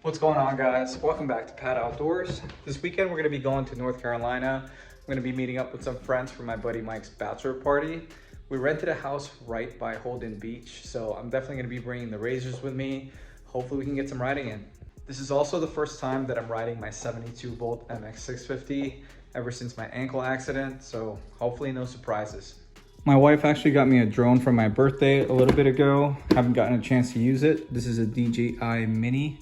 What's going on, guys? Welcome back to Pat Outdoors. This weekend we're going to be going to North Carolina. I'm going to be meeting up with some friends for my buddy Mike's bachelor party. We rented a house right by Holden Beach, so I'm definitely going to be bringing the razors with me. Hopefully we can get some riding in. This is also the first time that I'm riding my 72 volt MX650 ever since my ankle accident, so hopefully no surprises. My wife actually got me a drone for my birthday a little bit ago. Haven't gotten a chance to use it. This is a DJI Mini.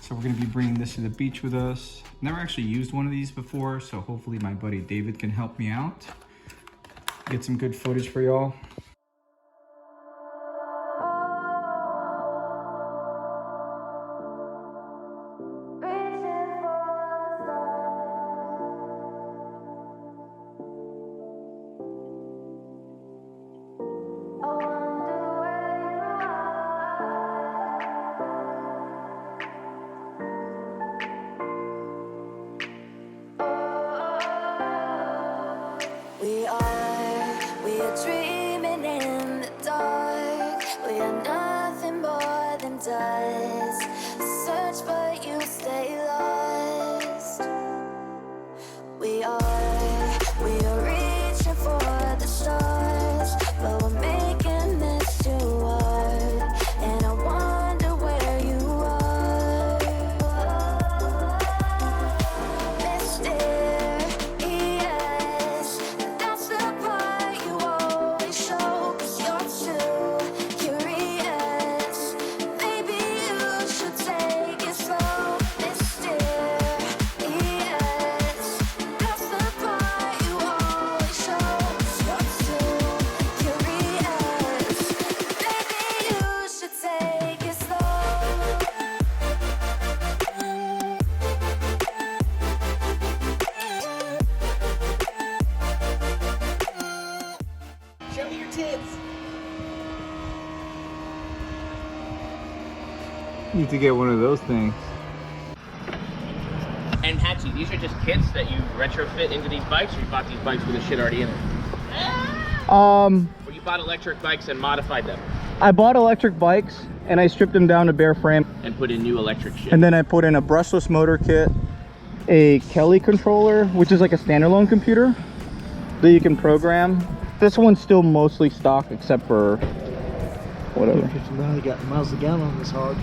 So we're gonna be bringing this to the beach with us. Never actually used one of these before, so hopefully my buddy David can help me out. Get some good footage for y'all. We are dreaming in the dark. We are nothing more than dust. Search but you stay lost. We are reaching for the stars, but we're making this too hard. And I wonder where you are. Mysterious, that's the part you always show. 'Cause you're too curious. Maybe you should take it slow. Mysterious, that's the part you always show. 'Cause you're too curious. Maybe you should take it slow. Show me your tits. Need to get one of those things. And Hatchie, these are just kits that you retrofit into these bikes, or you bought these bikes with the shit already in it? Or you bought electric bikes and modified them I bought electric bikes and I stripped them down to bare frame, and put in new electric shit. and then I put in a brushless motor kit, a Kelly controller, which is like a standalone computer that you can program. This one's still mostly stock except for whatever. 59 got miles a gallon on this hog.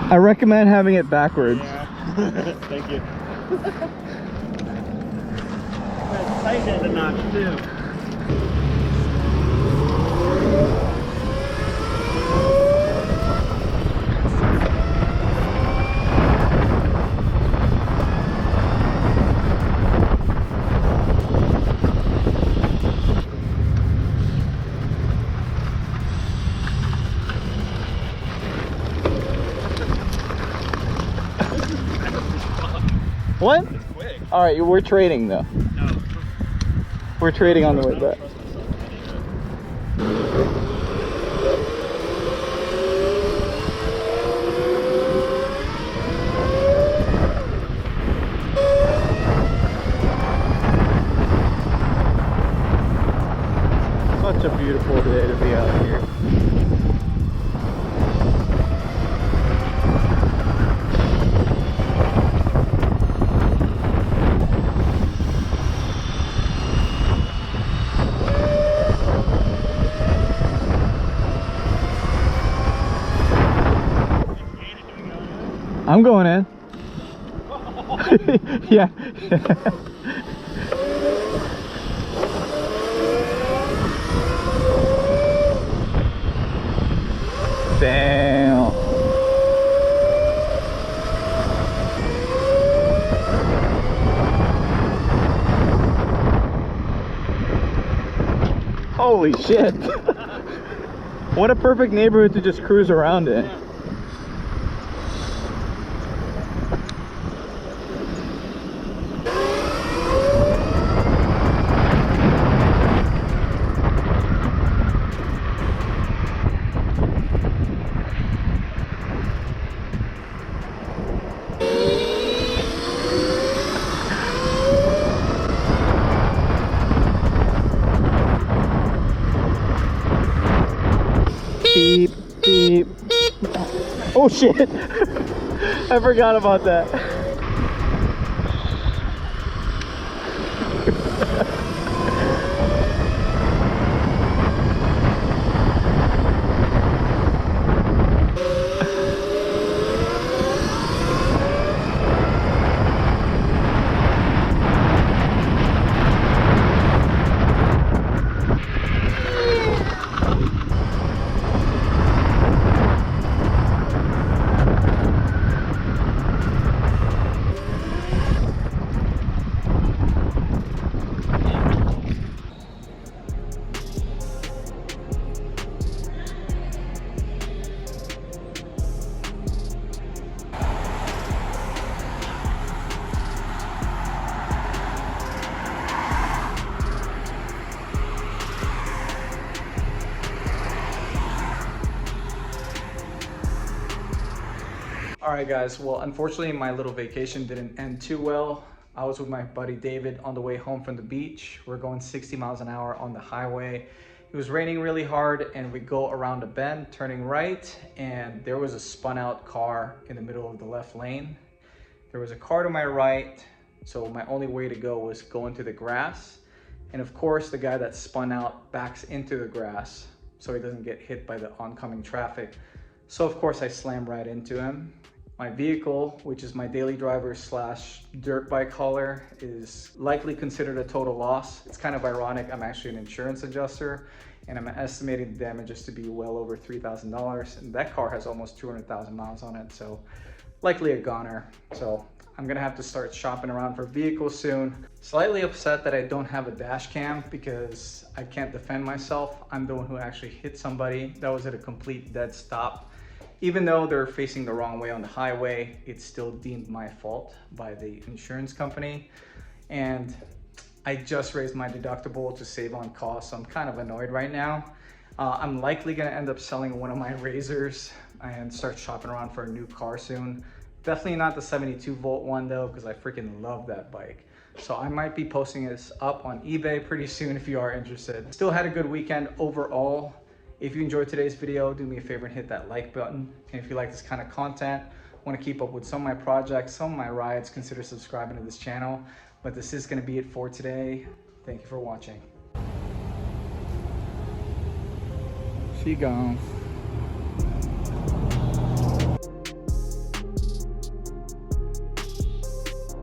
I recommend having it backwards. Thank you. Tighten it a notch too. What? Quick. All right, we're trading though. No. We're trading on the way back. Such a beautiful day to be out here. I'm going in. Yeah. Damn. Holy shit. What a perfect neighborhood to just cruise around in. Beep, beep. Oh shit! I forgot about that. Alright guys, well unfortunately my little vacation didn't end too well. I was with my buddy David on the way home from the beach. We're going 60 miles an hour on the highway. It was raining really hard and we go around a bend turning right, and there was a spun out car in the middle of the left lane. There was a car to my right, so my only way to go was go into the grass. And of course the guy that spun out backs into the grass so he doesn't get hit by the oncoming traffic. So of course I slammed right into him. My vehicle, which is my daily driver slash dirt bike hauler, is likely considered a total loss. It's kind of ironic, I'm actually an insurance adjuster and I'm estimating the damages to be well over $3,000, and that car has almost 200,000 miles on it, so likely a goner. So I'm gonna have to start shopping around for vehicles soon. Slightly upset that I don't have a dash cam because I can't defend myself. I'm the one who actually hit somebody. That was at a complete dead stop. Even though they're facing the wrong way on the highway, it's still deemed my fault by the insurance company. And I just raised my deductible to save on costs, so I'm kind of annoyed right now. I'm likely gonna end up selling one of my razors and start shopping around for a new car soon. Definitely not the 72 volt one though, because I freaking love that bike. So I might be posting this up on eBay pretty soon if you are interested. Still had a good weekend overall. If you enjoyed today's video, do me a favor and hit that like button. And if you like this kind of content, want to keep up with some of my projects, some of my rides, consider subscribing to this channel. But this is going to be it for today. Thank you for watching. She gone.